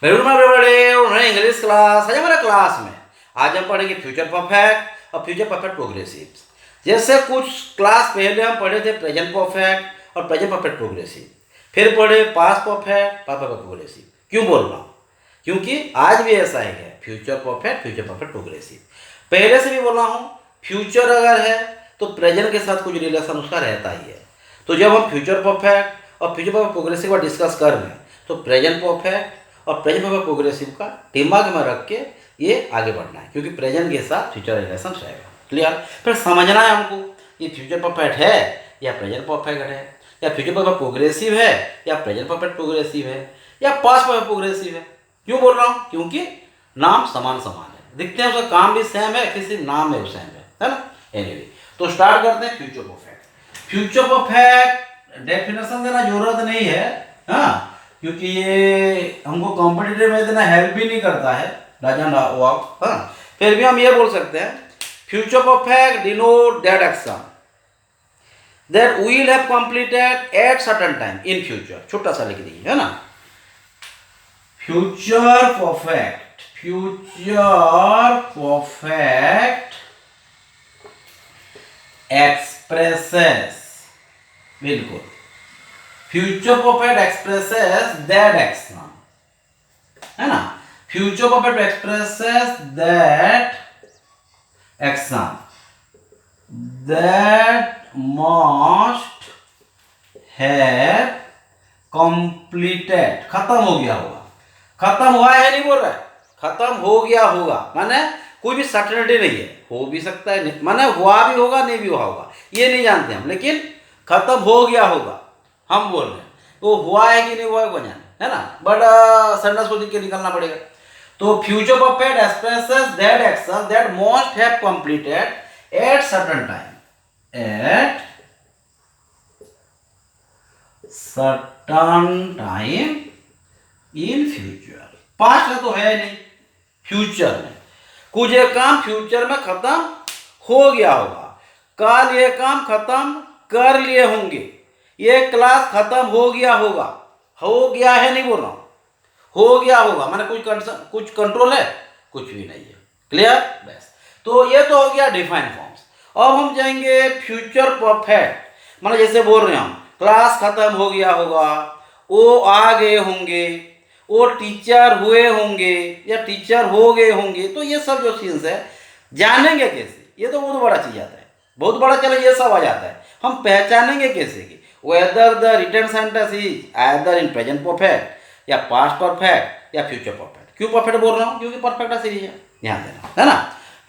Very good my everybody, English class है हमारे class में। आज हम पढ़ेंगे फ्यूचर परफेक्ट और फ्यूचर परफेक्ट प्रोग्रेसिव। जैसे कुछ क्लास पहले हम पढ़े थे प्रेजेंट परफेक्ट और प्रेजेंट परफेक्ट प्रोग्रेसिव, फिर पढ़े past perfect past perfect progressive. क्यों बोल रहा हूँ? क्योंकि आज भी ऐसा ही है, फ्यूचर परफेक्ट प्रोग्रेसिव। पहले से भी बोला हूँ, फ्यूचर अगर है तो प्रेजेंट के साथ कुछ रिलेशन उसका रहता ही है। तो जब हम फ्यूचर परफेक्ट और फ्यूचर परफेक्ट प्रोग्रेसिव का डिस्कस कर रहे हैं तो प्रेजेंट परफेक्ट और प्रेजेंट परफेक्ट प्रोग्रेसिव का दिमाग में रख के ये आगे बढ़ना है, क्योंकि प्रेजेंट के साथ फ्यूचर रिलेशन रहेगा। क्लियर? फिर समझना है हमको ये फ्यूचर परफेक्ट है या प्रेजेंट परफेक्ट है, या फ्यूचर परफेक्ट प्रोग्रेसिव है या प्रेजेंट परफेक्ट प्रोग्रेसिव है या पास्ट परफेक्ट प्रोग्रेसिव है। क्यों बोल रहा हूँ? क्योंकि नाम समान समान है, दिखते हैं, उसका काम भी सेम है, किसी नाम में सेम है ना। एनीवे, तो स्टार्ट करते हैं future perfect. Future perfect definition देना जरूरत नहीं है, हाँ, क्योंकि ये हमको कॉम्पिटिटिव में इतना हेल्प भी नहीं करता है, डजंट वर्क। हाँ, फिर भी हम ये बोल सकते हैं future perfect denote that action that will have completed at certain time in future. छोटा सा लिख दीजिए, है ना। फ्यूचर परफेक्ट एक्सप्रेसेस, बिल्कुल, future perfect expresses that action, है ना। Future perfect expresses that action that must have completed, खत्म हो गया होगा। खत्म हुआ है नहीं बोल रहा है, खत्म हो गया होगा, माने कोई भी सर्टेनिटी नहीं है, हो भी सकता है, माने हुआ भी होगा नहीं भी हुआ होगा, ये नहीं जानते हम, लेकिन खत्म हो गया होगा हम बोल रहे हैं। वो हुआ है कि नहीं हुआ है को जाने, है ना। बट सेंटेंस को लिख के निकलना पड़ेगा। तो future perfect expresses that action that must have completed at certain time, at certain time in future. Past में तो है नहीं, फ्यूचर में कुछ एक काम फ्यूचर में खत्म हो गया होगा, कल ये काम खत्म कर लिए होंगे, ये क्लास खत्म हो गया होगा। हो गया है नहीं बोल रहा हूं, हो गया होगा, माने कुछ कंट्रोल है, कुछ भी नहीं है। क्लियर? बस, तो ये तो हो गया डिफाइन फॉर्म्स। अब हम जाएंगे फ्यूचर परफेक्ट, माने जैसे बोल रहे हैं हम क्लास खत्म हो गया होगा, वो आ गए होंगे, वो टीचर हुए होंगे या टीचर हो गए होंगे। तो ये सब जो चीज़ है जानेंगे कैसे? ये तो बहुत बड़ा चीज आता है, बहुत बड़ा। चलो ये सब आ जाता है, हम पहचानेंगे कैसे कि whether the written sentence is either in present perfect या पास्ट परफेक्ट या फ्यूचर परफेक्ट। क्यों परफेक्ट बोल रहा हूँ? क्योंकि परफेक्ट सीरीज है, ध्यान देना, है ना।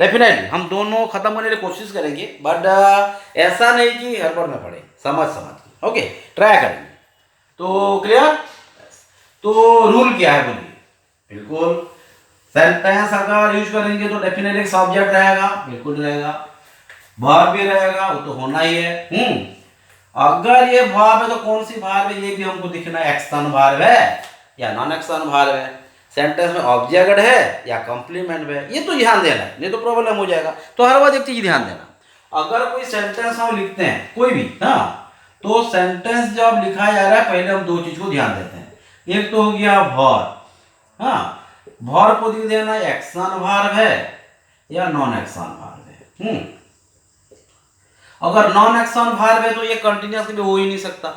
डेफिनेटली हम दोनों खत्म करने की कोशिश करेंगे, बट ऐसा नहीं कि हड़बड़ में पड़े, समझ के, ओके, ट्राई करेंगे। तो क्लियर? तो रूल क्या है बोलिए? बिल्कुल, सेंटेंस अगर यूज करेंगे तो डेफिनेटली सब्जेक्ट रहेगा, बिल्कुल रहेगा, वर्ब भी रहेगा, वो तो होना ही है। अगर ये वर्ब है तो कौन सी वर्ब है ये भी हमको दिखना है, एक्शन वर्ब है या नॉन एक्शन वर्ब है, सेंटेंस में ऑब्जेक्ट है या कॉम्प्लीमेंट है, ये तो ध्यान देना है, नहीं तो प्रॉब्लम हो जाएगा। तो हर बार एक चीज ध्यान देना, अगर कोई सेंटेंस हम लिखते हैं कोई भी, हाँ, तो सेंटेंस जब लिखा जा रहा है पहले हम दो चीज को ध्यान देते हैं। एक तो हो गया वर्ब, हाँ, वर्ब को दिख देना एक्शन वर्ब है या नॉन एक्शन वर्ब है। अगर नॉन एक्शन वर्ब है तो ये कंटिन्यूअस भी हो ही नहीं सकता,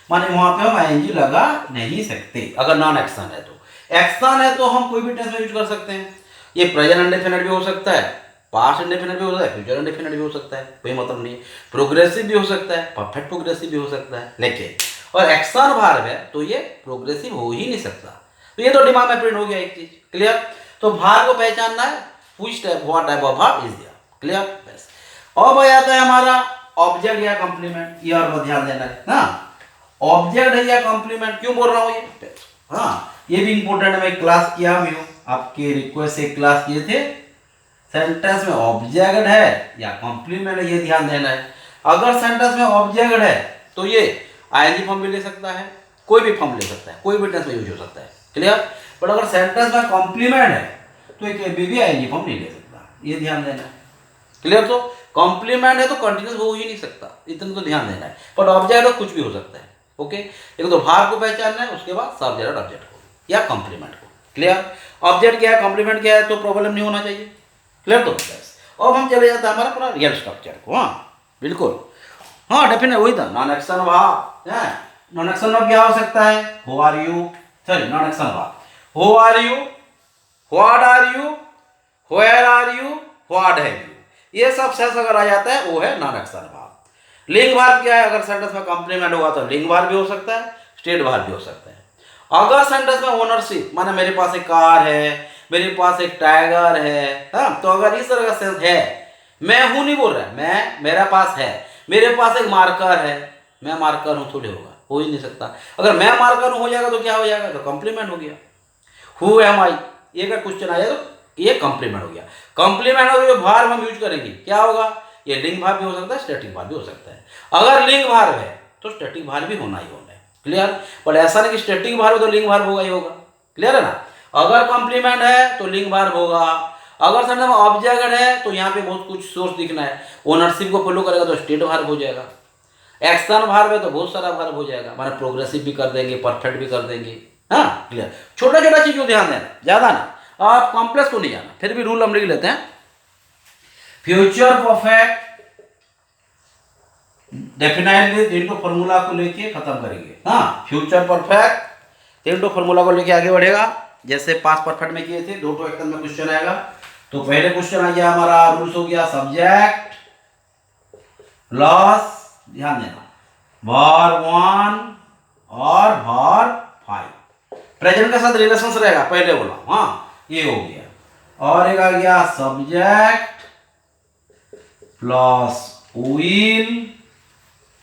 माने वहां पे हम आईएनजी लगा नहीं सकते। अगर नॉन एक्शन है तो, एक्शन है तो हम कोई भी टेंस में यूज कर सकते हैं। ये प्रेजेंट इंडेफिनिट भी हो सकता है, पास्ट इंडेफिनिट भी हो सकता है, फ्यूचर इंडेफिनिट भी हो सकता है, कोई मतलब नहीं है। प्रोग्रेसिव भी हो सकता है, परफेक्ट प्रोग्रेसिव भी हो सकता है, लेकिन और एक्शन वर्ब है तो ये प्रोग्रेसिव हो ही नहीं सकता। तो ये तो दिमाग में प्रिंट हो गया एक चीज। क्लियर? तो भार को पहचानना है, which type, what type of भार इज देयर। क्लियर? बस, अब आ जाता है हमारा ऑब्जेक्ट या कॉम्प्लीमेंट। ये और ध्यान देना है ना, ऑब्जेक्ट है या कॉम्प्लीमेंट। क्यों बोल रहा हूँ ये? हाँ, ये भी इंपॉर्टेंट है, मैं क्लास किया भी हूँ, आपके रिक्वेस्ट से क्लास किए थे। सेंटेंस में ऑब्जेक्ट है या कॉम्प्लीमेंट है, ये ध्यान देना है। अगर सेंटेंस में ऑब्जेक्ट है तो ये आईएनजी फॉर्म भी ले सकता है, कोई भी फॉर्म ले सकता है, कोई भी टेंस में यूज हो सकता है। क्लियर? बट अगर सेंटेंस में कॉम्प्लीमेंट है तो एक भी आईएनजी फॉर्म नहीं ले सकता, ये ध्यान देना है। क्लियर? तो कॉम्प्लीमेंट है तो कंटिन्यूस हो ही नहीं सकता, इतना तो ध्यान देना है। बट ऑब्जेक्ट तो कुछ भी हो सकता है। ओके, एक तो भार को पहचानना है, उसके बाद सब्जेक्ट और ऑब्जेक्ट को या कॉम्प्लीमेंट को। क्लियर? ऑब्जेक्ट क्या है, कॉम्प्लीमेंट क्या है, तो प्रॉब्लम नहीं होना चाहिए। क्लियर? तो अब हम चले जाते हैं हमारा पूरा रियल स्ट्रक्चर को। हाँ बिल्कुल, हाँ डेफिनेट वही था, नॉन एक्शन भाव है। नॉन एक्शन भाव क्या हो सकता है, who are you, sorry non action भाव, who are you, what are you, where are you, what have you, ये सब सेंस अगर आ जाता है वो है नॉन एक्शन भाव। लिंग भाव क्या है, अगर सेंटेंस में कॉम्प्लीमेंट होगा तो लिंग भाव भी हो सकता है, स्टेट भाव भी हो सकता है। अगर सेंटेंस में ओनरशिप, माने मेरे पास एक कार है, मेरे पास एक टाइगर है, हाँ, तो अगर इस तरह का सेंस है, मैं हूं नहीं बोल रहा है, मैं, मेरा पास है, मेरे पास एक मार्कर है, मैं मार्कर हूं, थोड़ी होगा, हो ही नहीं सकता। अगर मैं मार्कर हूं हो जाएगा तो क्या हो जाएगा, तो कॉम्प्लीमेंट हो गया। हु एम आई, ये का क्वेश्चन आया तो ये कॉम्प्लीमेंट हो गया। कॉम्प्लीमेंट हो, जो भार्ब हम यूज करेंगे क्या होगा, ये लिंग भार्ब भी हो सकता है, स्टैटिक भार्ब भी हो सकता है। अगर लिंग भार्ब है तो स्टैटिक भार्ब भी होना ही होना है। क्लियर? पर ऐसा नहीं कि स्टैटिक भार्ब तो लिंग भार्ब होगा ही होगा। क्लियर है ना? अगर कॉम्प्लीमेंट है तो लिंग भार्ब होगा। अगर सेंटेंस में ऑब्जेक्ट है तो यहाँ पे बहुत कुछ सोर्स दिखना है, ओनरशिप को फॉलो करेगा तो स्टेट भार्ब हो जाएगा। एक्शन भार्ब है तो बहुत सारा भार्ब हो जाएगा, माने प्रोग्रेसिव भी कर देंगे, परफेक्ट भी कर देंगे। हाँ क्लियर? छोटा छोटा चीज को ध्यान देना, ज्यादा ना, आप कॉम्प्लेक्स को नहीं जाना। फिर भी रूल हम लिख लेते हैं। फ्यूचर परफेक्ट डेफिनेटली तीन तो फॉर्मूला को लेके खत्म करेंगे। हाँ, फ्यूचर परफेक्ट तीन तो फॉर्मूला को लेके आगे बढ़ेगा, जैसे पास्ट परफेक्ट में किए थे। दो तो एक्शन में क्वेश्चन आएगा। तो पहले क्वेश्चन आ गया हमारा, रूल्स हो गया सब्जेक्ट प्लस, ध्यान देना, वर्ब 1 और वर्ब 5, प्रेजेंट के साथ रिलेशंस रहेगा, पहले बोला। हाँ ये हो गया। और एक आ गया सब्जेक्ट प्लस विल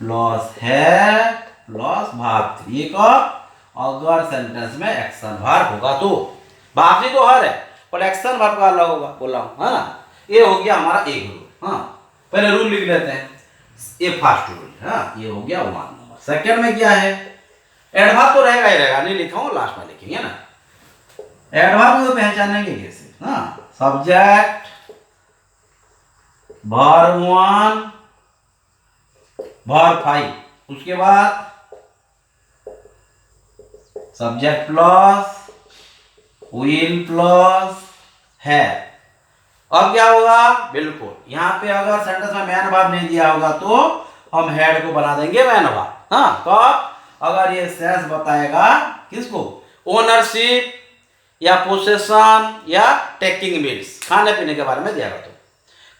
प्लस है प्लस भाग 3 का, अगर सेंटेंस में एक्शन भाग होगा तो। भाग 3 तो हर है, पर एक्शन भाग का अलग होगा, बोला हूं, है ना? ये हो गया हमारा एक रूल। हाँ, पहले रूल लिख लेते हैं, ये फर्स्ट रूल। हाँ, ये हो गया 1 नंबर। सेकंड में क्या है, एडवर्ब तो रहेगा ही रहेगा, नहीं लिखा हूं, लास्ट में लिखेंगे ना। एडवर्ब को पहचानेंगे कैसे? हाँ, सब्जेक्ट वर्ब 1 वर्ब 5, उसके बाद सब्जेक्ट प्लस विल प्लस है। अब क्या होगा, बिल्कुल यहां पे अगर सेंटेंस में मैन वर्ब नहीं दिया होगा तो हम हेड को बना देंगे मैन वर्ब। हाँ, कब, अगर ये सेंस बताएगा किसको, ओनरशिप या पोसेशन या टेकिंग मील्स, खाने पीने के बारे में दिया होगा। तो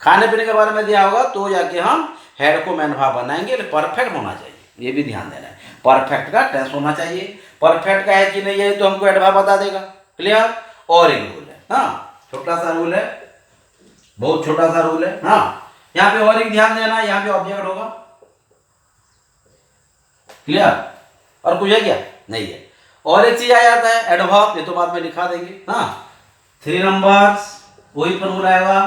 खाने पीने के बारे में दिया होगा तो जाके हम हेड को मैन वर्ब बनाएंगे। परफेक्ट होना चाहिए, ये भी ध्यान देना है। परफेक्ट का टेंस होना चाहिए, परफेक्ट का है कि नहीं है तो हमको एडवर्ब बता देगा। क्लियर? और एक रूल है, हाँ छोटा सा रूल है, बहुत छोटा सा रूल है। हाँ, यहाँ पे और एक ध्यान देना, यहाँ पे ऑब्जेक्ट होगा। क्लियर? और कुछ है क्या? नहीं है। और एक चीज आ जाता है एडवर्ब, ये तो बाद में लिखा देंगे। हाँ, 3 नंबर्स वही फॉर्मूला आएगा।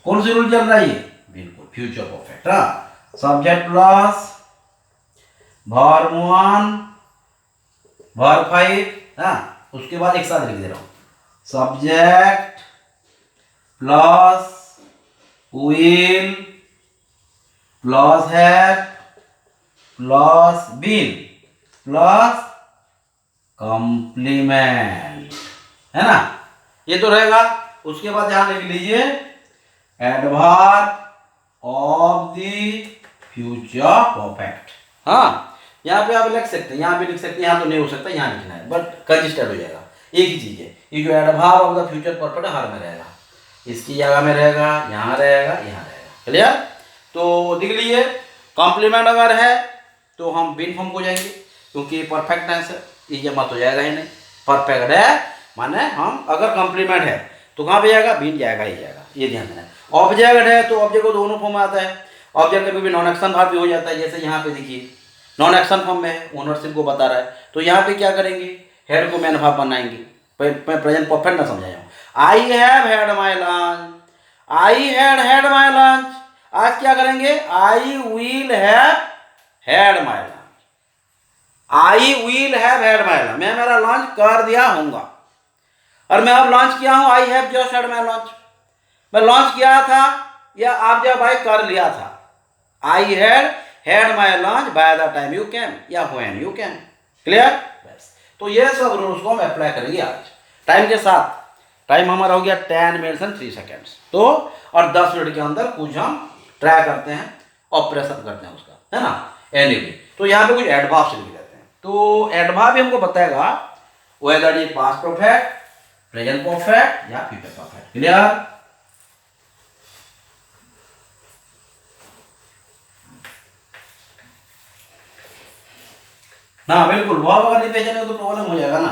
कौन सी रूल चल रहा है ये? बिल्कुल फ्यूचर परफेक्ट। हाँ, सब्जेक्ट प्लस वर्ब 1 वर्ब 5। हाँ, उसके बाद एक साथ लिख दे रहा हूं, subject plus will plus have plus been plus complement, है ना? ये तो रहेगा। उसके बाद ध्यान लिख लीजिए, adverb of the future perfect. हाँ, यहाँ पे आप लिख सकते हैं, यहाँ भी लिख सकते हैं, यहाँ तो नहीं हो सकता, यहाँ लिखना है, बट कंसिस्टेंट हो जाएगा। एक ही चीज है, ये जो adverb of the future perfect हर में रहेगा, इसकी जगह में रहेगा, यहाँ रहेगा, यहाँ रहेगा। क्लियर? तो देख लीजिए, कॉम्प्लीमेंट अगर है तो हम बीन फॉर्म को जाएंगे, क्योंकि परफेक्ट टेंस है, ये जमा तो जाएगा ही नहीं। परफेक्ट है माने हम, अगर कॉम्प्लीमेंट है तो कहाँ पे जाएगा, बीन जाएगा ही जाएगा, ये ध्यान देना है। ऑब्जेक्ट है तो ऑब्जेक्ट को दोनों फॉर्म में आता है। ऑब्जेक्ट कभी भी नॉन एक्शन भार्ब भी हो जाता है, जैसे यहाँ पे देखिए नॉन एक्शन फॉर्म में है, ओनरशिप को बता रहा है, तो यहाँ पे क्या करेंगे, हेड को मैन वर्ब बनाएंगे। मैं प्रेजेंट परफेक्ट ना समझाया हूँ। I have had my lunch, I had my lunch. आज क्या करेंगे, आई will have had my lunch, I will have had my lunch, मैं मेरा लंच कर दिया हूँगा। और मैं अब लॉन्च किया हूं, I have just had my launch, मैं लॉन्च किया था या आप जब आई कर लिया था। I had my launch by the time you came या व्हेन यू कैम। क्लियर? बस, तो ये सब रूल्स को हम अप्लाई करेंगे आज टाइम के साथ। टाइम हमारा हो गया 10 मिनट्स एंड 3 सेकेंड्स। तो और 10 मिनट के अंदर कुछ हम ट्राई करते हैं, ऑपरेशन करते हैं उसका, है ना। एनीवे तो यहाँ पे कुछ एडवर्ब लिख देते हैं। तो एडवर्ब भी हमको बताएगा वेदर ये पास्ट परफेक्ट, प्रेजेंट परफेक्ट या फ्यूचर परफेक्ट। क्लियर? हाँ बिल्कुल, वर्ब अगर नहीं पहचाने तो प्रॉब्लम हो जाएगा ना।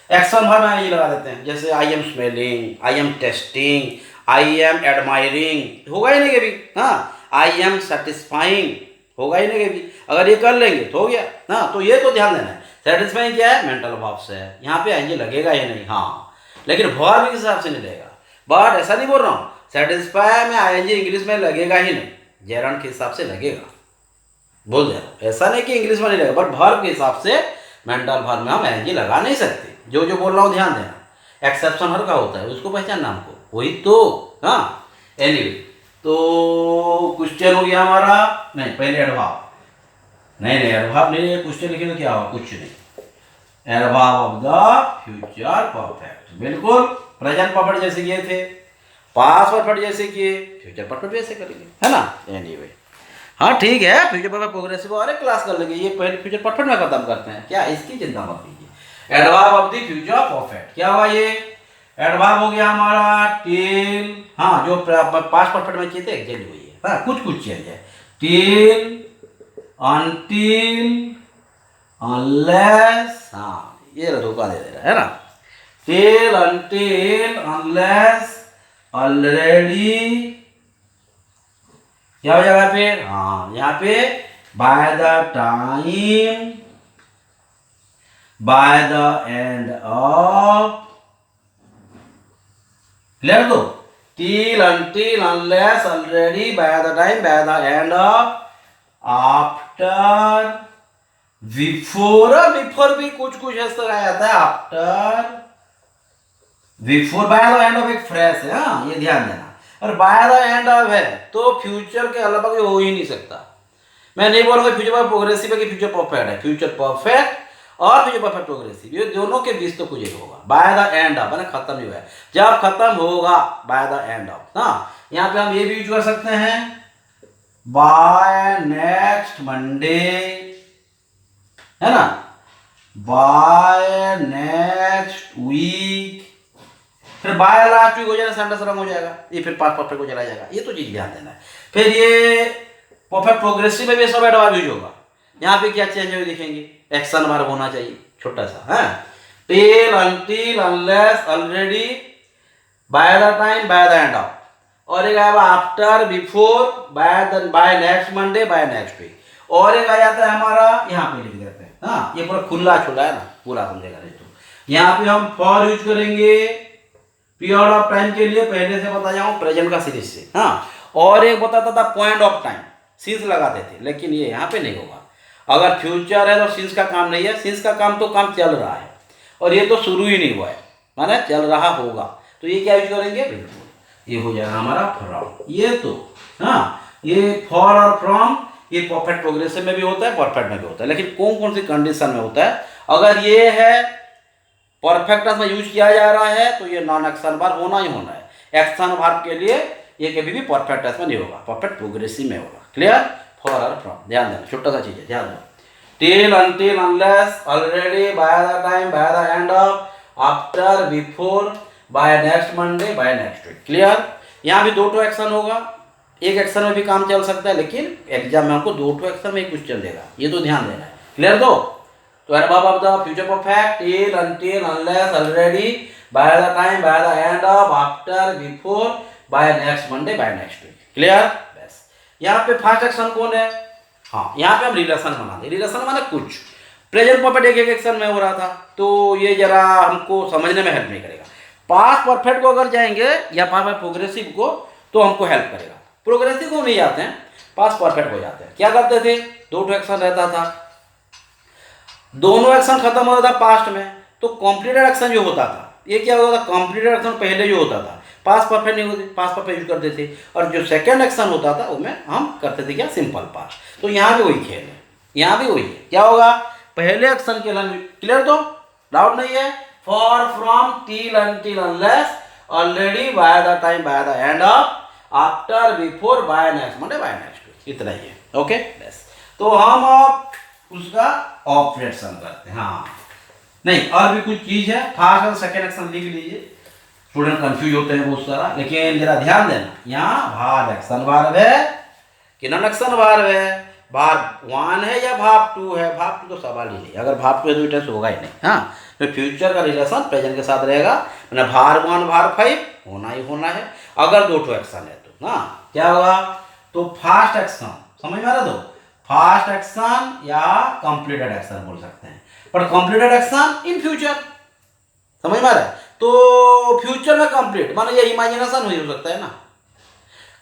एक्शन वर्ब में ये लगा देते हैं, जैसे I am smelling, I am testing, I am admiring, होगा ही नहीं कभी। हाँ, आई एम सेटिस्फाइंग, होगा ही नहीं कभी। अगर ये कर लेंगे तो हो गया। हाँ, तो ये तो ध्यान देना है। सेटिस्फाइंग क्या है? मेंटल वर्ब से है, यहाँ पे आएंगे लगेगा ही नहीं। हाँ, लेकिन वर्ब के हिसाब से नहीं लगेगा। बट ऐसा नहीं बोल रहा हूँ, सेटिस्फाई में आएंगे इंग्लिश में लगेगा ही नहीं, जेरंड के हिसाब से लगेगा। बोल दे, ऐसा नहीं कि इंग्लिश में नहीं लगेगा, बट वर्ब के हिसाब से मेंटल वर्ब में हम एनजी लगा नहीं सकते। जो जो बोल रहा हूँ ध्यान देना। एक्सेप्शन हर का होता है, उसको पहचानना हमको, वही तो। हाँ, एनीवे तो क्वेश्चन हो गया हमारा। नहीं, पहले एडवर्ब। नहीं एडवर्ब नहीं, क्वेश्चन लिखे तो क्या हुआ? कुछ नहीं। Adverb of the future perfect, बिल्कुल प्रेजेंट परफेक्ट जैसे किए थे, पास्ट परफेक्ट जैसे किए, फ्यूचर परफेक्ट जैसे करेंगे, है ना। एनीवे हाँ ठीक है, फ्यूचर परफेक्ट प्रोग्रेसिव और एक क्लास कर लेंगे। ये पहले फ्यूचर परफेक्ट में खत्म करते हैं, क्या इसकी चिंता मत कीजिए। Adverb of the future perfect क्या हुआ? ये एडवर्ब हो गया हमारा टिल। हाँ, जो पास्ट परफेक्ट में चाहिए थे एग्जैक्टली वही है। हाँ, कुछ चेंज है। Till, until, unless. हाँ, ये धोखा दे रहा है ना। टिल, अनटिल, अनलेस, ऑलरेडी, क्या हो जाएगा फिर? हाँ, यहाँ पे by the time, by the end of. Clear? दो till, until, unless, already, by the time, by the end of, after, before. Before भी कुछ कुछ ऐसा आ जाता है। After, before, by the end of एक फ्रेज है। हाँ, ये ध्यान देना। और बाय द एंड ऑफ है तो फ्यूचर के अलावा कोई हो ही नहीं सकता। मैं नहीं बोलूंगा फ्यूचर प्रोग्रेसिव है कि फ्यूचर परफेक्ट है। फ्यूचर परफेक्ट और फ्यूचर परफेक्ट प्रोग्रेसिव, ये दोनों के बीच तो कुछ एक होगा। बाय द एंड ऑफ, मैंने खत्म नहीं हुआ है, जब खत्म होगा बाय द एंड ऑफ। हाँ, यहाँ पे हम ये भी यूज कर सकते हैं, बाय नेक्स्ट मंडे, है ना, बाय नेक्स्ट वीक। फिर बाय लास्ट वीक हो जाएगा, सेंटेंस रंग हो जाएगा, ये फिर पास्ट परफेक्ट को चला जाएगा। ये तो चीज ध्यान देना है। फिर ये परफेक्ट प्रोग्रेसिव में भी सब एडवर्ब यूज होगा। यहाँ पे क्या चेंज हुए देखेंगे, एक्शन वर्ब होना चाहिए छोटा सा है। Till, until, unless, already, by the time, by the end of, और एक आएगा after, before, by next Monday, by next week. और एक आ जाता है हमारा, यहाँ पे लिख देते हैं। हाँ, ये पूरा खुला छुला है ना, पूरा समझेगा नहीं तो। यहाँ पे हम फॉर यूज करेंगे पीरियड ऑफ टाइम के लिए, पहले से बता जाऊं प्रेजेंट का सीरीज से। हाँ, और एक बताता था पॉइंट ऑफ टाइम, सीन्स लगाते थे, लेकिन ये यहाँ पे नहीं होगा। अगर फ्यूचर है तो सीन्स का काम नहीं है, सीन्स का काम तो काम चल रहा है, और ये तो शुरू ही नहीं हुआ है, माने चल रहा होगा। तो ये क्या यूज करेंगे? बिल्कुल ये हो जाएगा हमारा फ्रॉम। ये तो हाँ, ये फॉर और फ्रॉम ये परफेक्ट प्रोग्रेसिव में भी होता है, परफेक्ट में भी होता है, लेकिन कौन कौन सी कंडीशन में होता है। अगर ये है परफेक्ट में यूज किया जा रहा है तो ये नॉन एक्शन वर्ब होना ही होना है। एक्शन वर्ब के लिए ये कभी भी परफेक्ट में नहीं होगा, परफेक्ट प्रोग्रेसिव में होगा। क्लियर? फॉर और फ्रॉम ध्यान देना, छोटा सा चीज है, ध्यान दो। Till, until, unless, already, by the time, by the end of, after, before, by next Monday, by next week. Clear? यहाँ भी दो एक्शन होगा, एक एक्शन में भी काम चल सकता है, लेकिन एग्जाम में हमको दो एक्शन में ही क्वेश्चन देगा, ये तो ध्यान देना है। क्लियर? तो adverb of the future perfect, till, until, unless, already, by the time, by the end of, after, before, by next Monday, by next week. Clear? बस यहाँ पे फर्स्ट एक्शन कौन है? हाँ, यहाँ पे हम रिलेशन बनाते हैं। रिलेशन माने कुछ प्रेजेंट परफेक्ट एक एक्शन में हो रहा था, तो ये जरा हमको समझने में हेल्प नहीं करेगा। पास्ट परफेक्ट को अगर जाएंगे या पास्ट प्रोग्रेसिव को तो हमको हेल्प करेगा। प्रोग्रेसिव को नहीं जाते हैं, पास्ट परफेक्ट हो जाते हैं। क्या करते थे? दो एक्शन रहता था, दोनों एक्शन खत्म होता था पास्ट में, तो कॉम्प्लीटेड एक्शन जो होता था, ये क्या होता था? कॉम्प्लीटेड एक्शन पहले जो होता था, पास्ट परफेक्ट नहीं होती, पास्ट परफेक्ट यूज करते थे, और जो सेकंड एक्शन होता था उसमें हम करते थे क्या? Simple past. तो यहाँ भी वही खेल है, यहाँ भी वही है। क्या होगा? पहले एक्शन के लिए क्लियर? तो डाउट नहीं है। For, from, till, until, unless, already, by the time, by the end of, after, before, by next Monday, by next week, इतना ही है। ओके बस। तो हम अब उसका ऑपरेशन करते हैं। हाँ नहीं, और भी कुछ चीज है। फर्स्ट और सेकेंड एक्शन लिख लीजिए, स्टूडेंट कंफ्यूज होते हैं बहुत सारा, लेकिन जरा ध्यान देना, यहाँ भार एक्शन वर्ब है कि नॉन एक्शन वर्ब है, भार्ब 1 है या भार्ब 2 है। भार्ब 2 तो सवाल ही नहीं, अगर भार्ब 2 है तो टेंस होगा ही नहीं। हाँ, तो फ्यूचर का रिलेशन प्रेजेंट के साथ रहेगा, मतलब भार्ब 1 भार्ब 5 होना ही होना है। अगर 2 एक्शन है तो हाँ क्या होगा, तो फास्ट एक्शन, समझ में आ रहा, तो फास्ट एक्शन या कंप्लीटेड एक्शन बोल सकते हैं, पर कंप्लीटेड एक्शन इन फ्यूचर, समझ में आ रहा है। तो फ्यूचर में कंप्लीट माने ये इमेजिनेशन हो सकता है ना,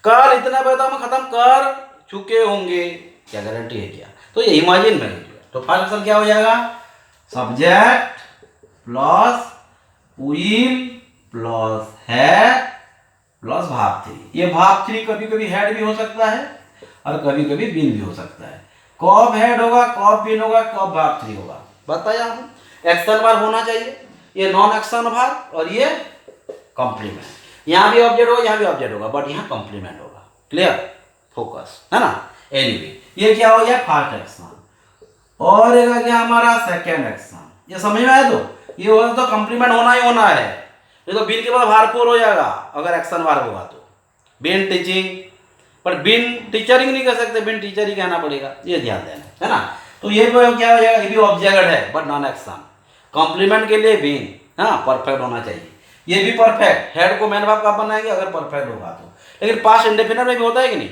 कल इतना पैदा में खत्म कर चुके होंगे, क्या गारंटी है क्या, तो ये इमेजिन में है। तो फर्स्ट एक्शन क्या हो जाएगा, subject plus will plus had plus verb 3। ये भार्ब 3 कभी कभी हैड भी हो सकता है और कभी कभी बीन भी हो सकता है। कब हैड होगा, कब बीन होगा, कब भार्ब 3 होगा, बताया हम। एक्शन वर्ब होना चाहिए, ये नॉन एक्शन वर्ब और ये कॉम्प्लीमेंट। यहाँ भी ऑब्जेक्ट होगा, यहाँ भी ऑब्जेक्ट होगा, बट यहाँ कॉम्प्लीमेंट होगा। क्लियर, फोकस है ना। एनीवे ये क्या हो गया फर्स्ट एक्शन, और एक आ गया हमारा सेकेंड एक्शन। ये समझ में आया, तो ये होगा तो कॉम्प्लीमेंट होना ही होना है। ये तो बीन के बाद भार्ब 4 हो जाएगा अगर एक्शन वर्ब होगा तो। बीन टीचिंग, पर बीन टीचरिंग नहीं कर सकते, बीन टीचर ही कहना पड़ेगा, ये ध्यान देना है ना। तो ये क्या हो जाएगा, ये भी ऑब्जेक्ट है बट नॉन एक्शन। कॉम्प्लीमेंट के लिए बीन हाँ परफेक्ट होना चाहिए, ये भी परफेक्ट। हेड को मैन वर्ब कब बनाएंगे, अगर परफेक्ट होगा तो। लेकिन पास्ट इंडेफिनिट में भी होता है कि नहीं,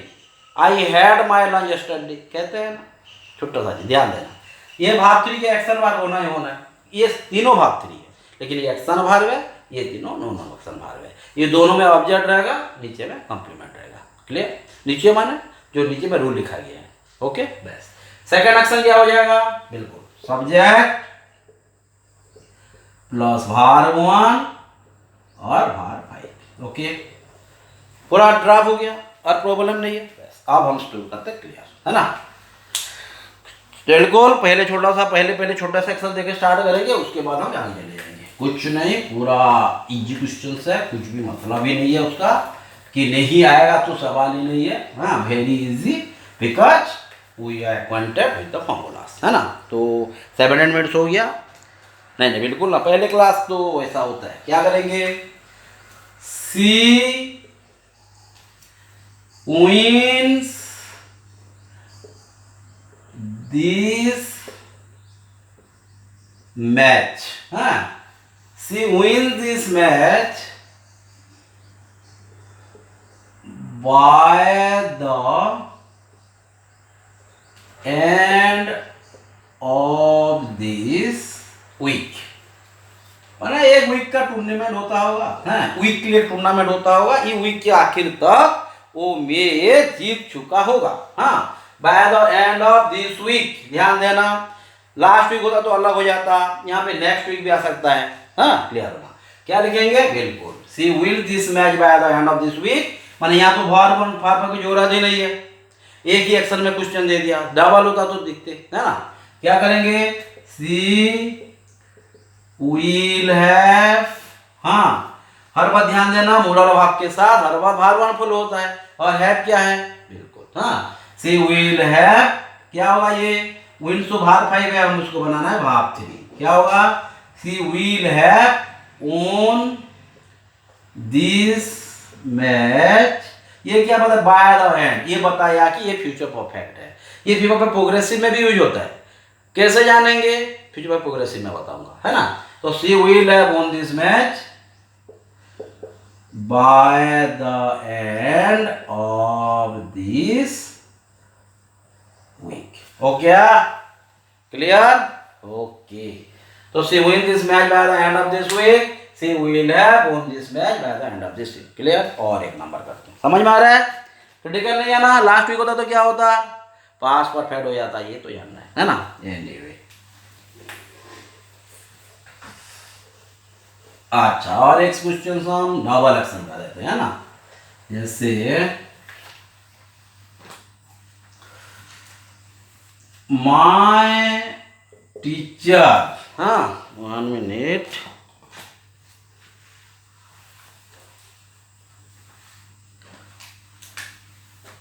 I had my lunch yesterday कहते हैं ना, छोटा सा ध्यान देना। ये भार्ब 3 के एक्शन वर्ब होना ही होना है, ये तीनों भार्ब 3 है, लेकिन ये एक्शन वर्ब है, ये तीनों नॉन एक्शन वर्ब है। ये दोनों में ऑब्जेक्ट रहेगा, नीचे में कॉम्प्लीमेंट रहेगा। क्लियर, नीचे माने जो नीचे में रूल लिखा गया है। ओके बस। सेकेंड एक्शन क्या हो जाएगा, बिल्कुल सब्जेक्ट प्लस भार्ब 1 और भार्ब 5। ओके, पूरा ड्रॉप हो गया और प्रॉब्लम नहीं है। बस अब हम शुरू करते, क्लियर है ना। बिल्कुल पहले छोटा सा एक्शन देके स्टार्ट करेंगे, उसके बाद हम आगे चले जाएंगे। कुछ नहीं, पूरा इजी क्वेश्चन है, कुछ भी मतलब ही नहीं है उसका कि नहीं आएगा तो सवाल ही नहीं है। हाँ, very easy because we are acquainted with the formulas, है ना। तो 7 मिनट्स हो गया। नहीं बिल्कुल ना, पहले क्लास तो ऐसा होता है। क्या करेंगे, सी wins this match, हाँ, she wins this match by the end of this week। माना एक वीक का टूर्नामेंट होता होगा, हाँ, वीक के लिए टूर्नामेंट होता होगा, ये वीक के आखिर तक वो मैच जीत चुका होगा। हाँ, by the end of this week, ध्यान देना। लास्ट वीक होता तो अलग हो जाता, यहाँ पे नेक्स्ट वीक भी आ सकता है। हाँ, क्लियर होना। क्या लिखेंगे, बिल्कुल she will this match by the end of this week. माने यहाँ तो भार्ब की जोड़ा ही नहीं है, एक ही एक्शन में क्वेश्चन दे दिया, डबल होता तो दिखते, है ना। क्या करेंगे, सी विल हैव, हाँ, हर बार ध्यान देना मोडल भाग के साथ हर बार भार्ब 1 फॉलो होता है, और हैव क्या है, बिल्कुल हाँ, सी विल हैव क्या होगा, ये विल तो भार्ब 5 है, हम उसको बनाना है भार्ब 3। क्या होगा, she will have won this match. ये क्या मतलब, बाय द एंड, ये बताया कि ये फ्यूचर परफेक्ट है। ये फ्यूचर प्रोग्रेसिव में भी यूज होता है, कैसे जानेंगे, फ्यूचर प्रोग्रेसिव में बताऊंगा, है ना। तो she will have won this match by the end of this week। Okay, clear, okay. तो she win this match by the end of this week, she will have won this match by the end of this week। Clear, और एक number करते हैं, समझ में आ रहा है। Critical नहीं है ना, लास्ट वीक होता तो क्या होता, पास्ट परफेक्ट हो जाता, ये तो जानना है ना। एनीवे अच्छा, और एक क्वेश्चन हम डबल एक्शन का देते हैं ना, जैसे माय टीचर, हाँ, 1 minute.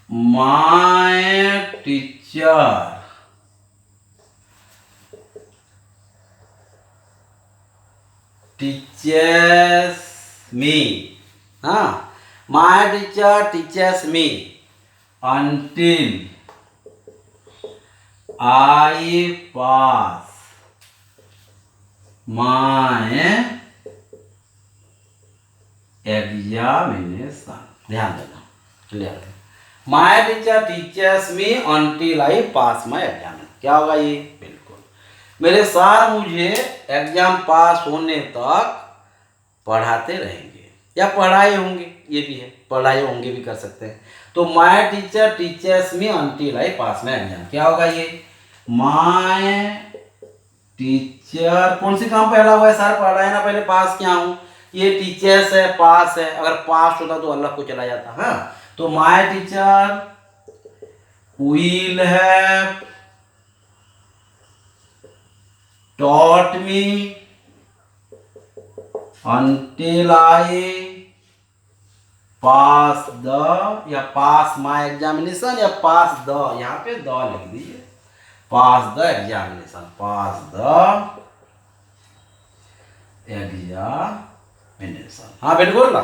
My teacher teaches me. My teacher teaches me until I pass my examination. ध्यान देना, clear. My teacher teachers me until I pass my exam. क्या होगा ये? बिल्कुल, मेरे सर मुझे एग्जाम पास होने तक पढ़ाते रहेंगे या पढ़ाए होंगे, ये भी है, पढ़ाए होंगे भी कर सकते हैं। तो my teacher teachers me until I pass my exam. क्या होगा ये? माई टीचर, कौन सी काम पहला हुआ है? सर पढ़ाए ना, पहले पास क्या हूँ, ये टीचर्स है, पास है। अगर पास होता तो अलग को चला जाता। हाँ, तो my teacher will have taught me until I pass the, या pass my examination, या pass the, यहाँ पे द लिख दीजिए, pass the examination, pass the examination। हाँ बिल्कुल ना,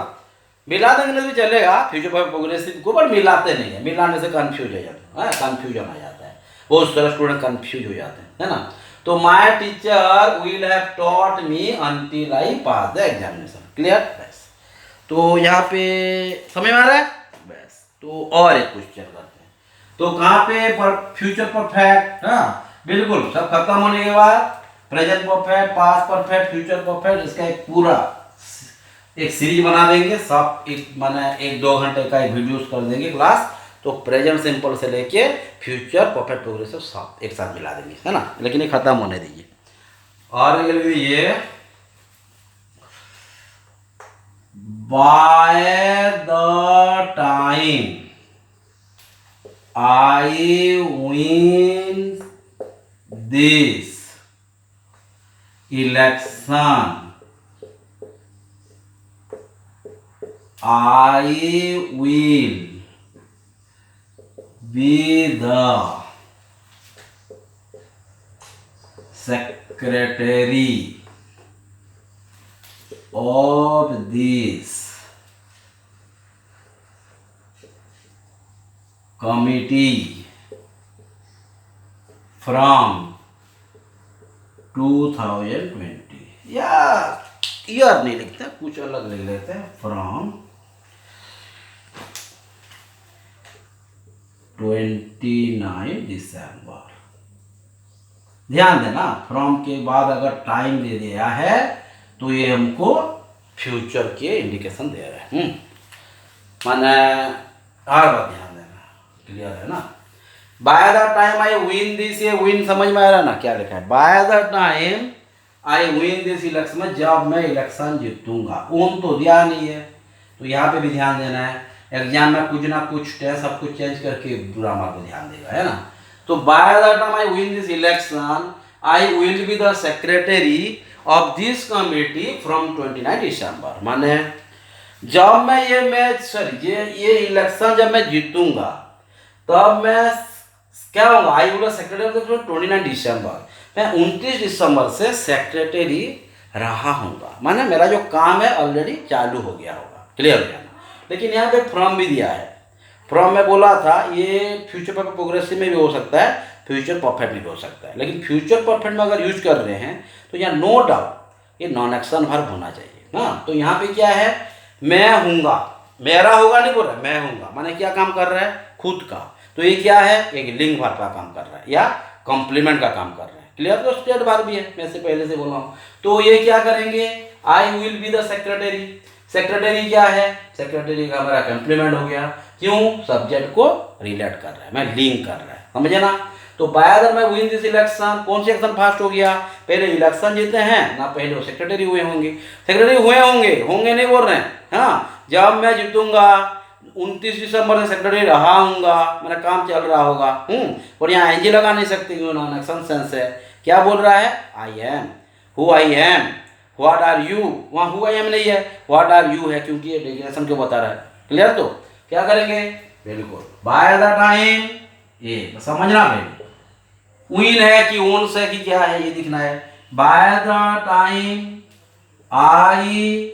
मिला देंगे भी चलेगा फ्यूचर परफेक्ट प्रोग्रेसिव को, पर मिलाते नहीं है, मिलाने से कंफ्यूज हो जाता है, कंफ्यूजन आ जाता है, बहुत सारे स्टूडेंट कंफ्यूज हो जाते हैं, है ना। तो my teacher will have taught me until I pass the examination. Clear? बस, तो यहाँ पे समझ में आ रहा है? बस, तो और एक क्वेश्चन करते हैं। तो कहाँ पे फ्यूचर परफेक्ट, हाँ बिल्कुल, सब खत्म होने के बाद present perfect, past perfect, future perfect, इसका एक पूरा एक सीरीज बना देंगे, सब एक माने 1-2 घंटे का एक वीडियोस कर देंगे क्लास। तो प्रेजेंट सिंपल से लेके फ्यूचर परफेक्ट प्रोग्रेसिव सब एक साथ मिला देंगे, है ना। लेकिन ये खत्म होने दीजिए। और ये bye the time I win this election I will be the secretary of this committee from 2020, या ईयर नहीं लिखते, कुछ अलग लिख लेते हैं, फ्रॉम 29 दिसंबर। ध्यान देना, फ्रॉम के बाद अगर टाइम दे दिया है तो ये हमको फ्यूचर के इंडिकेशन दे रहे हैं। माने हर बात ध्यान देना, क्लियर है ना। By the time I win this, ये विन समझ में आ रहा ना, क्या लिखा है? Bye the time I win this election में, जब मैं इलेक्शन जीतूंगा। ओन तो दिया नहीं है, तो यहाँ पे भी ध्यान देना है। एग्जाम में कुछ ना कुछ टेस्ट सब कुछ चेंज करके ग्रामर को ध्यान देगा, है ना। तो bye the time I win this election I will be the secretary of this committee from 29 दिसंबर। माने जब मैं ये इलेक्शन जब मैं जीतूंगा तब मैं क्या होगा? आई विल सेक्रेटरी 29 दिसंबर, मैं 29 दिसंबर से सेक्रेटरी रहा हूँगा। माने मेरा जो काम है ऑलरेडी चालू हो गया होगा। क्लियर हो गया ना। लेकिन यहाँ पे फ्रॉम भी दिया है। फ्रॉम में बोला था ये फ्यूचर परफेक्ट प्रोग्रेसिव में भी हो सकता है, फ्यूचर परफेक्ट में भी हो सकता है। लेकिन फ्यूचर परफेक्ट में अगर यूज कर रहे हैं तो यहाँ नो डाउट ये नॉन एक्शन वर्ब होना चाहिए ना। तो यहाँ पे क्या है? मैं हूँगा, मेरा होगा नहीं बोल रहा, मैं हूँगा माने क्या काम कर रहा है? खुद का। तो ये क्या है? एक लिंग वर्ब का काम कर रहा है या कॉम्प्लीमेंट का काम कर रहा है। क्लियर? तो स्टेट वर्ब भी है, मैं से पहले से बोल रहा हूँ। तो ये क्या करेंगे? I will be the secretary. Secretary क्या है? सेक्रेटरी का हमारा कॉम्प्लीमेंट हो गया। क्यों? सब्जेक्ट को रिलेट कर रहा है, मैं लिंक कर रहा है, समझे ना। तो बाय द मैं विन दिस इलेक्शन, कौन से एक्शन फास्ट हो गया? पहले इलेक्शन जीते हैं ना, पहले वो सेक्रेटरी हुए होंगे। सेक्रेटरी हुए होंगे नहीं बोल रहे हैं, हाँ। जब मैं जीतूंगा 29 दिसंबर से सेक्रेटरी रहा हूँगा, मेरा काम चल रहा होगा। और यहाँ एनजी लगा नहीं सकते क्यों? नॉन एक्शन सेंस है। क्या बोल रहा है? I am. Who I am, what are you, वहाँ हु आई एम नहीं है, व्हाट आर यू है, क्योंकि ये डिग्रेशन को बता रहा है। क्लियर? तो क्या करेंगे, बिल्कुल बाय द टाइम, ये समझना पहले विन है कि ओन्स है कि क्या है ये दिखना है। Bye the time I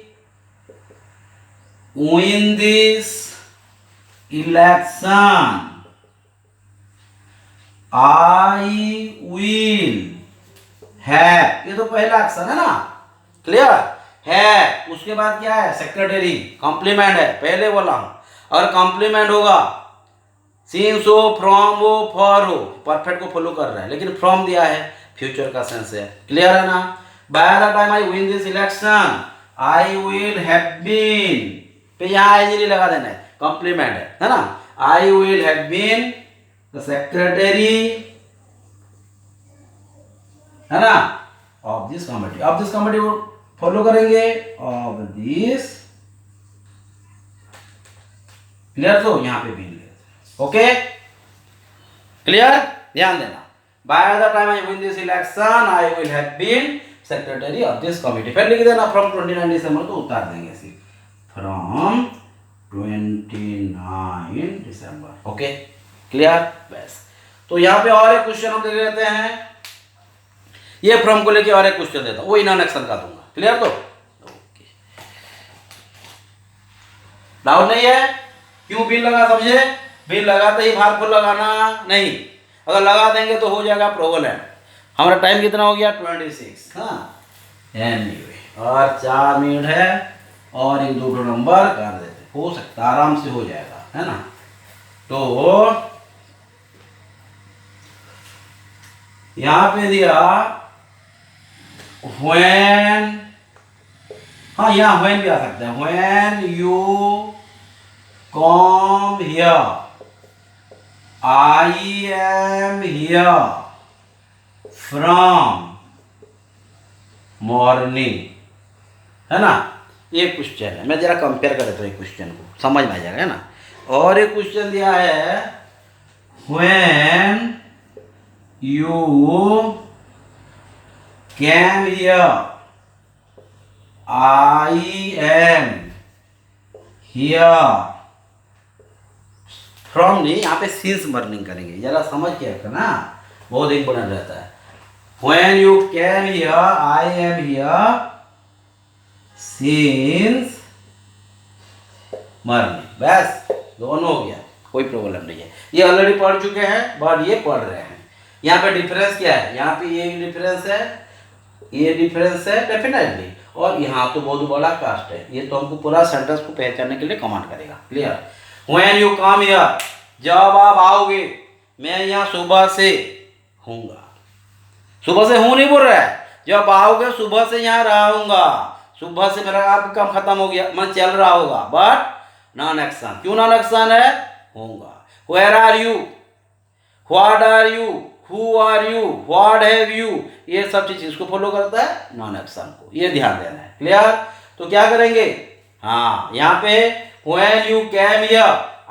win this election I will have, ये तो पहला एक्शन है ना, क्लियर है। उसके बाद क्या है, सेक्रेटरी, कॉम्प्लीमेंट है, पहले बोला हूं। अगर कॉम्प्लीमेंट होगा सिंस हो, फ्रॉम हो, फॉर हो, परफेक्ट को फॉलो कर रहा है, लेकिन फ्रॉम दिया है, फ्यूचर का सेंस है। क्लियर है ना? By the time I win this election I will have been, पे यहाँ आई नहीं लगा देना है, कॉम्प्लीमेंट है ना। I will have been the secretary, है ना, of this committee. Of this committee को फॉलो करेंगे, ऑफ दिस, क्लियर? तो यहाँ पे बीन ले, ओके, क्लियर? ध्यान देना, by the time I win this election I will have been secretary of this committee. फिर लिख देना फ्रॉम 29 दिसंबर, तो उतार देंगे सिर्फ फ्रॉम 29 दिसंबर, ओके, क्लियर? बस, तो यहाँ पे और एक क्वेश्चन हम देख लेते हैं। ये फ्रॉम को लेके और एक क्वेश्चन देता हूं, वो नॉन एक्शन का दूंगा। क्लियर? तो ओके, डाउट नहीं है? क्यों बिल लगा, समझे? बिल लगाते ही भार को लगाना नहीं, अगर लगा देंगे तो हो जाएगा प्रोवोलेंट। हमारा टाइम कितना हो गया, 26। हाँ, एनीवे, और 4 मिनट है, और एक दो नंबर कर देते, हो सकता आराम से हो जाएगा, है ना। तो यहां पे दिया when, हाँ यहाँ when भी आ सकता है, when you come here I am here from morning, है ना। ये क्वेश्चन है, मैं जरा कंपेयर कर देता हूँ क्वेश्चन को, समझ में आ जाएगा, है ना। और एक क्वेश्चन दिया है when you came here I am here from नहीं, यहाँ पे since मॉर्निंग करेंगे, जरा समझ के रखना, बहुत इंपॉर्टेंट रहता है। when you came here I am here since morning, बस दोनों हो गया, कोई प्रॉब्लम नहीं है। ये ऑलरेडी पढ़ चुके हैं, बट ये पढ़ रहे हैं। यहाँ पे डिफरेंस क्या है, यहाँ पे ये डिफरेंस है, ये डिफरेंस है डेफिनेटली, और यहाँ तो बहुत बड़ा कास्ट है, ये तो हमको पूरा सेंटेंस को पहचानने के लिए कमांड करेगा। Clear? When you come here, जब आप आओगे, मैं यहाँ सुबह से हूँगा, सुबह से हूँ नहीं बोल रहा है, जब आओगे सुबह से यहाँ रहूँगा, सुबह से मेरा आप काम खत्म हो गया, मैं चल रहा होगा, बट नॉन एक्शन। क्यों नॉन एक्शन है, होगा। Where are you, what are you, who are you, what have you, ये सब चीज इसको फॉलो करता है, नॉन एक्शन को, ये ध्यान देना है। क्लियर? तो क्या करेंगे, हाँ यहाँ पे when you came here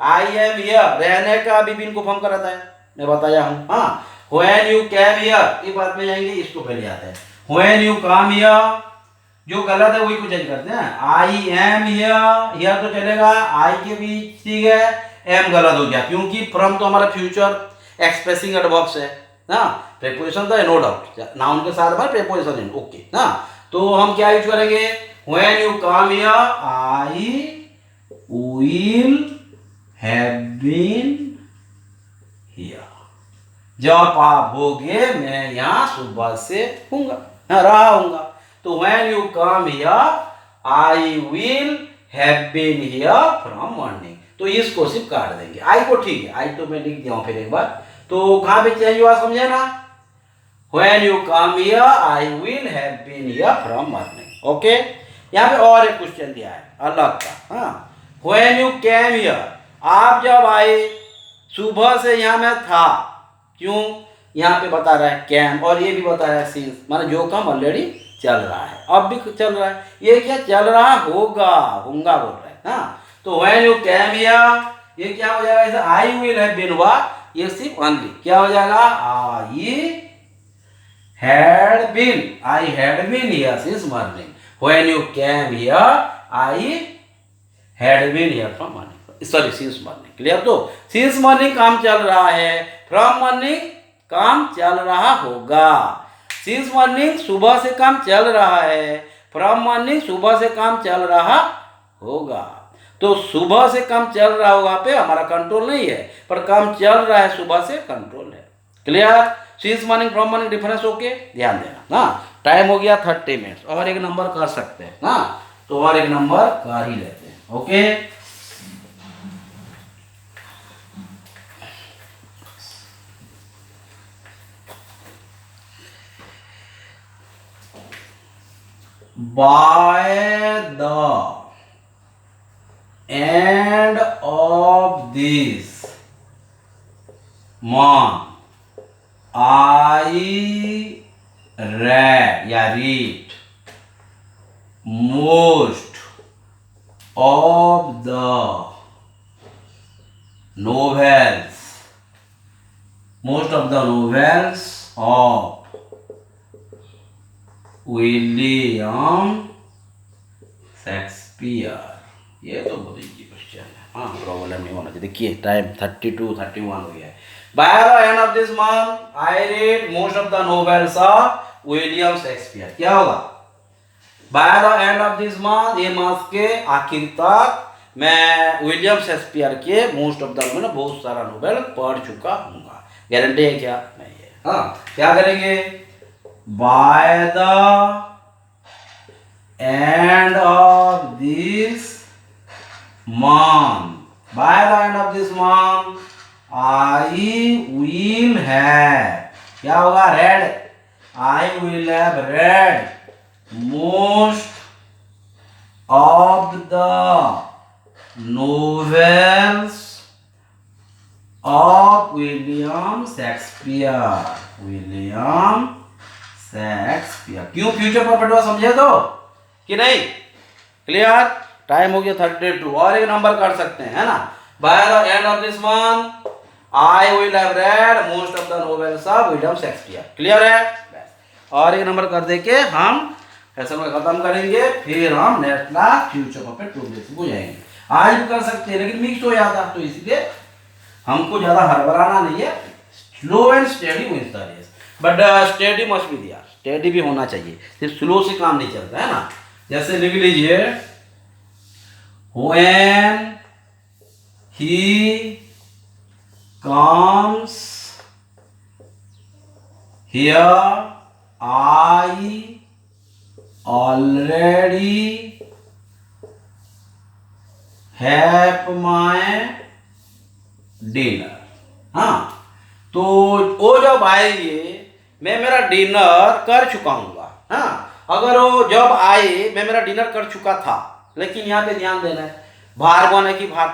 I am here, रहने का भी बिन को फॉर्म कराता है, मैं बताया हूँ। हाँ, व्हेन यू कैम हियर, ये बात में जाएंगे, इसको पहले आता है। व्हेन यू कम हियर, जो गलत है वही को चेंज करते हैं। आई एम हियर, हियर तो चलेगा, आई के बीच ठीक है, एम गलत हो गया, क्योंकि फ्रॉम तो हमारा फ्यूचर एक्सप्रेसिंग एडवर्ब्स है ना, प्रीपोजिशन तो है, नो डाउट, नाउन के साथ हमारा प्रीपोजिशन है, ओके ना। तो हम क्या यूज करेंगे, when you come here I will have been here, जब आप होगे मैं यहाँ सुबह से हूँगा, रहा हूँगा। तो when you come here I will have been here from morning, तो इसको सिर्फ काट देंगे, आई को ठीक है, आई तो मैं लिख दिया हूँ फिर एक बार, तो कहाँ पे चेंज हुआ समझे ना, when you come here I will have been here from morning, okay. यहाँ पे और एक क्वेश्चन दिया है अलग का, हाँ, व्हेन यू कैम हियर, आप जब आए, सुबह से यहाँ मैं था, क्यों, यहाँ पे बता रहा है कैम, और ये भी बता रहा है सिंस, माने जो काम ऑलरेडी चल रहा है, अब भी चल रहा है, ये क्या चल रहा होगा, होगा बोल रहा है, हाँ। तो व्हेन यू कैम हियर, ये क्या हो जाएगा, ऐसा आई विल हैव बीन हुआ, ये सिर्फ ओनली क्या हो जाएगा, आई had been. I had been here since morning. When you came here, I had been here from morning. Sorry, since morning. Clear? तो since morning काम चल रहा है, from morning काम चल रहा होगा. since morning सुबह से काम चल रहा है, from morning सुबह से काम चल रहा होगा. तो सुबह से काम चल रहा होगा पे हमारा कंट्रोल नहीं है, पर काम चल रहा है सुबह से कंट्रोल है. Clear? Since morning from morning difference okay, ध्यान देना ना. टाइम हो गया 30 मिनट्स. और एक नंबर कर सकते हैं ना, तो और एक नंबर कर ही लेते हैं. Okay, by the end of this month I read most of the novels of William Shakespeare. ये तो बहुत इजी क्वेश्चन है. हाँ, प्रॉब्लम नहीं होना चाहिए. देखिए टाइम 32 31 हो गया है. By the end of this month, I read most of the novels of William Shakespeare. क्या होगा? By the end of this month, ये मास के आखिर तक मैं विलियम शेक्सपियर के मोस्ट ऑफ द नोवेल, बहुत सारा नोवेल पढ़ चुका हूँगा. गारंटी है क्या? नहीं है. हाँ, क्या करेंगे? By the end of this month, by the end of this month, I will have, क्या होगा? read. I will have read most of the novels of William Shakespeare. William Shakespeare. क्यों फ्यूचर परफेक्ट हुआ, समझे तो कि नहीं? Clear? Time हो गया 32. और एक नंबर कर सकते हैं, है ना. By the end of this month I will have read most of the novels of William Shakespeare. Clear है? और एक नंबर कर दे के हम ऐसा खत्म करेंगे. फिर हम next class future perfect to basic हो जाएंगे. आज भी कर सकते हैं, लेकिन मिक्स हो जाता, तो इसलिए हमको ज्यादा हड़बड़ाना नहीं है. Slow and steady wins the race. But steady must be दिया. स्टेडी भी होना चाहिए, सिर्फ स्लो से काम नहीं चलता है ना. जैसे लिख लीजिए, when he comes here I already have my dinner. हाँ, तो वो जब आएंगे मैं मेरा डिनर कर चुका हूँगा. हाँ, अगर वो जब आए मैं मेरा डिनर कर चुका था, लेकिन यहाँ पे ध्यान देना है, भार बने कि भार